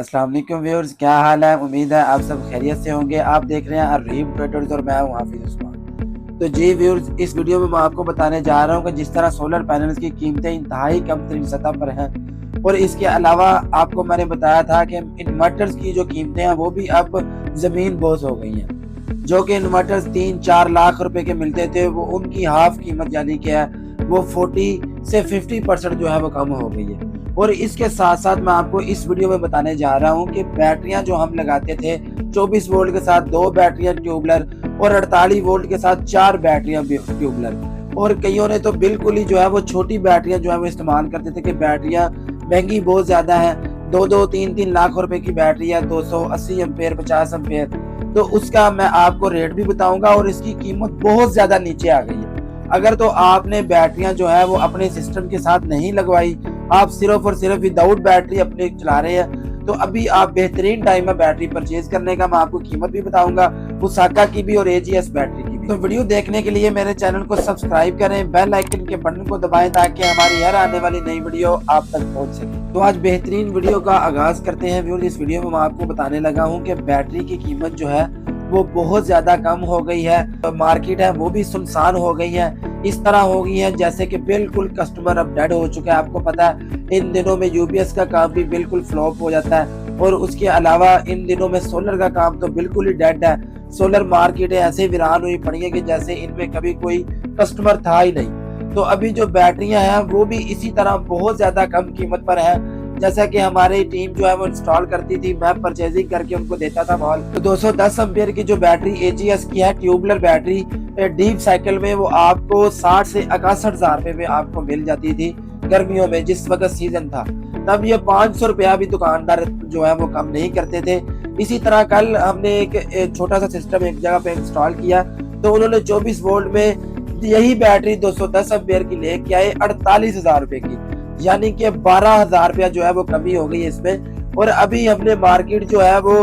अस्सलाम वालेकुम व्यूअर्स, क्या हाल है। उम्मीद है आप सब खैरियत से होंगे। आप देख रहे हैं अररीम ट्रेडर्स और मैं हूं हाफिज उस्मान। तो जी व्यूअर्स, इस वीडियो में मैं आपको बताने जा रहा हूं कि जिस तरह सोलर पैनल्स की कीमतें इंतहाई कम तरीन सतह पर हैं, और इसके अलावा आपको मैंने बताया था कि इन्वर्टर्स की जो कीमतें हैं वो भी अब ज़मीन बोझ हो गई हैं। जो कि इन्वर्टर्स 3-4 लाख रुपए के मिलते थे, वो उनकी हाफ कीमत यानी कि है वो 40 से 50% जो है वो कम हो गई है। और इसके साथ साथ मैं आपको इस वीडियो में बताने जा रहा हूं कि बैटरियां जो हम लगाते थे 24 वोल्ट के साथ 2 बैटरियां ट्यूबलर और 48 वोल्ट के साथ 4 बैटरियां ट्यूबलर, और कईयों ने तो बिल्कुल ही जो है वो छोटी बैटरियां जो है वो इस्तेमाल करते थे कि बैटरियां महंगी बहुत ज्यादा है। 2-3 लाख रुपए की बैटरी है, 280 एम्पेयर 50 एम्पेयर, तो उसका मैं आपको रेट भी बताऊंगा और इसकी कीमत बहुत ज्यादा नीचे आ गई है। अगर तो आपने बैटरियां जो है वो अपने सिस्टम के साथ नहीं लगवाई, आप सिर्फ और सिर्फ विदाउट बैटरी अपने चला रहे हैं, तो अभी आप बेहतरीन टाइम है बैटरी परचेज करने का। मैं आपको कीमत भी बताऊंगा ओसाका की भी और एजीएस बैटरी की भी। तो वीडियो देखने के लिए मेरे चैनल को सब्सक्राइब करें, बेल आइकन के बटन को दबाएं ताकि हमारी हर आने वाली नई वीडियो आप तक पहुंच सके। तो आज बेहतरीन वीडियो का आगाज करते हैं व्यूअर्स। इस वीडियो में मैं आपको बताने लगा हूँ कि बैटरी की कीमत जो है वो बहुत ज्यादा कम हो गई है। तो मार्केट है वो भी सुनसान हो गई है, इस तरह हो गई है जैसे कि बिल्कुल कस्टमर अब डेड हो चुका है। आपको पता है इन दिनों में यूपीएस का काम भी बिल्कुल फ्लॉप हो जाता है, और उसके अलावा इन दिनों में सोलर का काम तो बिल्कुल ही डेड है। सोलर मार्केट ऐसे वीरान हुई पड़ी है कि जैसे इनमें कभी कोई कस्टमर था ही नहीं। तो अभी जो बैटरियां हैं वो भी इसी तरह बहुत ज्यादा कम कीमत पर है। जैसा कि हमारी टीम जो है वो इंस्टॉल करती थी, मैं परचेजिंग करके उनको देता था माल। तो 210 एम्पियर की जो बैटरी एजीएस की है ट्यूबलर बैटरी डीप साइकिल में, वो आपको 60 से 61 हजार रुपए में आपको मिल जाती थी गर्मियों में, जिस वक्त सीजन था। तब ये 500 रुपया भी दुकानदार जो है वो कम नहीं करते थे। इसी तरह कल हमने एक छोटा सा सिस्टम एक जगह पे इंस्टॉल किया, तो उन्होंने 24 वोल्ट में यही बैटरी 210 एम्पियर की लेके आए 48 हजार रुपए की, यानी कि 12 हजार रुपया जो है वो कमी हो गई इसमें। और अभी हमने मार्केट जो है वो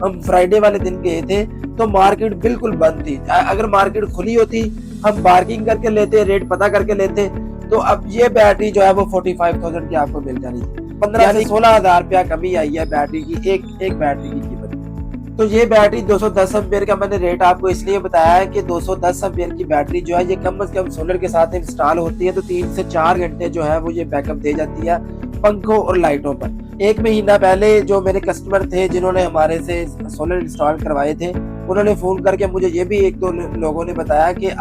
हम फ्राइडे वाले दिन गए थे तो मार्केट बिल्कुल बंद थी। अगर मार्केट खुली होती हम बार्गिंग करके लेते, रेट पता करके लेते, तो अब ये बैटरी जो है वो 45,000 की आपको मिल जानी थी। 15 से 16 हजार रुपया कमी आई है बैटरी की, एक बैटरी की कीमत। तो ये बैटरी 210 एम्पियर का मैंने रेट आपको इसलिए बताया है कि 210 एम्पियर की बैटरी जो है ये कम से कम सोलर के साथ इंस्टॉल होती है तो 3 से 4 घंटे जो है वो ये बैकअप दे जाती है पंखों और लाइटों पर। एक महीना पहले जो मेरे कस्टमर थे जिन्होंने हमारे से सोलर इंस्टॉल करवाए थे, उन्होंने फोन करके मुझे ये भी 1-2 लोगों ने बताया कि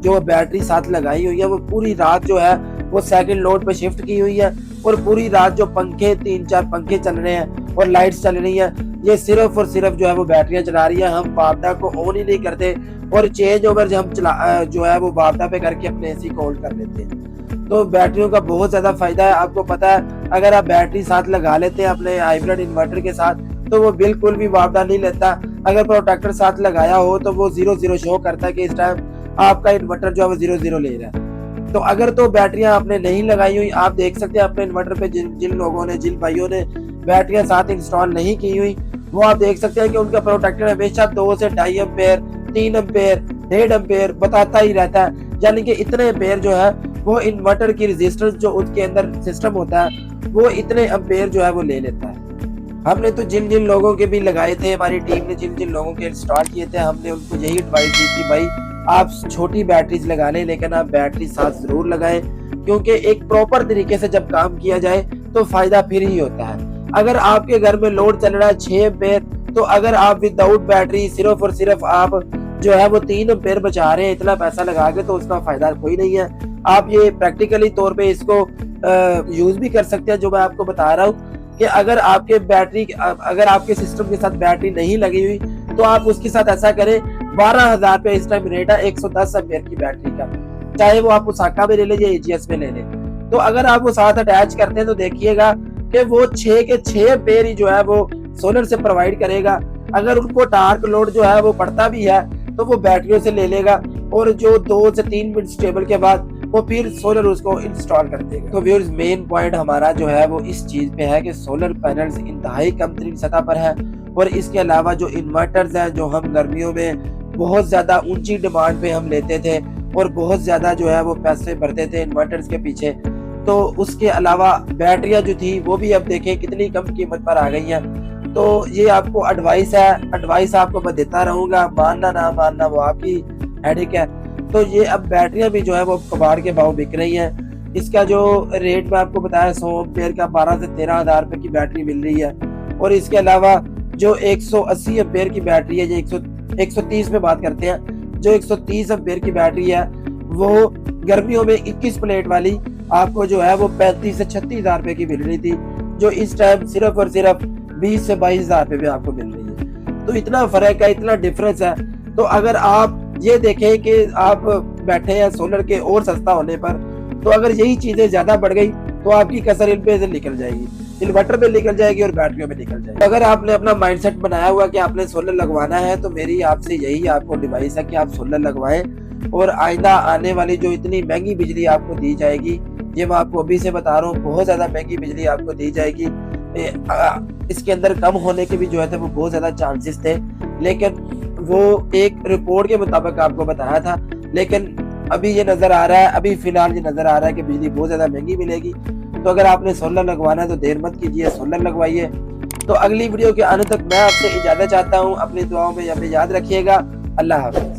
जो बैटरी साथ लगाई हुई है वो पूरी रात जो है वो सेकंड लोड पे शिफ्ट की हुई है, और पूरी रात जो पंखे 3-4 पंखे चल रहे हैं और लाइट्स चल रही है, ये सिर्फ और सिर्फ जो है वो बैटरियां चला रही है। हम बापदा को ऑन ही नहीं करते, और चेंज ओवर जो हम जो है वो बापदा पे करके अपने एसी को ऑन कर लेते हैं। तो बैटरियों का बहुत ज्यादा फायदा है। आपको पता है अगर आप बैटरी साथ लगा लेते हैं अपने हाइब्रिड इन्वर्टर के साथ तो वो बिल्कुल भी बापदा नहीं लेता। अगर प्रोटेक्टर साथ लगाया हो तो वो 0-0 शो करता है कि इस टाइम आपका इन्वर्टर जो है वो 0-0 ले रहा है। तो अगर तो बैटरियां आपने नहीं लगाई हुई, आप देख सकते हैं अपने इन्वर्टर पे जिन लोगों ने, जिन भाइयों ने बैटरियां साथ इंस्टॉल नहीं की हुई, वो आप देख सकते हैं कि उनका प्रोटेक्टर हमेशा 2 से 2.5 एम्पेयर 3 एम्पेयर 1.5 एम्पेयर बताता ही रहता है, यानी कि इतने एम्पेयर जो है वो इन्वर्टर की रेजिस्टेंस जो उसके अंदर सिस्टम होता है वो इतने एम्पेयर जो है वो ले लेता है। हमने तो जिन जिन लोगों के भी लगाए थे, हमारी टीम ने जिन जिन लोगों के इंस्टॉल किए थे, हमने उनको यही एडवाइस दी थी भाई आप छोटी बैटरीज लगा लें, लेकिन आप बैटरी साथ जरूर लगाएं, क्योंकि एक प्रॉपर तरीके से जब काम किया जाए तो फायदा फिर ही होता है। अगर आपके घर में लोड चल रहा है 6 एम्पेयर, तो अगर आप विदाउट बैटरी सिर्फ और सिर्फ आप जो है वो 3 एम्पेयर बचा रहे हैं इतना पैसा लगा के, तो उसका फायदा कोई नहीं है। आप ये प्रैक्टिकली तौर पे इसको यूज भी कर सकते हैं। जो मैं आपको बता रहा हूँ कि अगर आपके सिस्टम के साथ बैटरी नहीं लगी हुई तो आप उसके साथ ऐसा करें, 12,000 पे इस टाइम रेट है 110 एम्पेयर की बैटरी का, चाहे वो आप ओसाका में ले लें या एजीएस में ले लें। तो अगर आप वो साथ अटैच करते हैं तो देखिएगा कि वो 6 के 6 एम्पेयर ही जो है वो सोलर से प्रोवाइड करेगा। अगर उनको डार्क लोड जो है वो पड़ता भी है तो वो बैटरियों से ले लेगा, और जो 2 से 3 मिनट स्टेबल के बाद वो फिर सोलर उसको इंस्टॉल कर देगा। तो व्यूअर्स मेन पॉइंट हमारा जो है वो इस चीज पे है कि सोलर पैनल्स इंतहाई कम तरीन सतह पर है, और इसके अलावा जो इन्वर्टर्स हैं जो हम गर्मियों में बहुत ज्यादा ऊंची डिमांड पे हम लेते थे और बहुत ज्यादा जो है वो पैसे भरते थे इन्वर्टर्स के पीछे, तो उसके अलावा बैटरियां जो थी वो भी अब देखें कितनी कम कीमत पर आ गई हैं। तो ये आपको एडवाइस है, एडवाइस आपको मैं देता रहूंगा, मानना ना मानना वो आपकी हेडेक है। तो ये अब बैटरियां भी जो है वो कबाड़ के भाव बिक रही हैं। इसका जो रेट मैं आपको बताया 100 एम्पेयर का 12 से 13 हज़ार रुपए की बैटरी मिल रही है। और इसके अलावा जो 180 एम्पेयर की बैटरी है, जो 130 में बात करते हैं, जो 130 एम्पेयर की बैटरी है वो गर्मियों में 21 प्लेट वाली आपको जो है वो 35 से 36 हज़ार रुपए की मिल रही थी, जो इस टाइम सिर्फ और सिर्फ 20 से 22 हज़ार रुपए में आपको मिल रही है। तो इतना फर्क है, इतना डिफरेंस है। तो अगर आप ये देखें कि आप बैठे हैं सोलर के और सस्ता होने पर, तो अगर यही चीजें ज्यादा बढ़ गई तो आपकी कसर इन पे से निकल जाएगी, इन्वर्टर पे निकल जाएगी और बैटरियों पे निकल जाएगी। अगर आपने अपना माइंडसेट बनाया हुआ कि आपने सोलर लगवाना है, तो मेरी आपसे यही आपको एडवाइस है कि आप सोलर लगवाएं। और आइंदा आने वाली जो इतनी महंगी बिजली आपको दी जाएगी, ये मैं आपको अभी से बता रहा हूँ, बहुत ज्यादा महंगी बिजली आपको दी जाएगी। इसके अंदर कम होने के भी जो है वो बहुत ज्यादा चांसेस थे, लेकिन वो एक रिपोर्ट के मुताबिक आपको बताया था। लेकिन अभी ये नजर आ रहा है, अभी फिलहाल ये नजर आ रहा है कि बिजली बहुत ज्यादा महंगी मिलेगी। तो अगर आपने सोलर लगवाना है तो देर मत कीजिए, सोलर लगवाइए। तो अगली वीडियो के आने तक मैं आपसे इजाजत चाहता हूँ। अपनी दुआओं में याद रखिएगा। अल्लाह हाफ़िज़।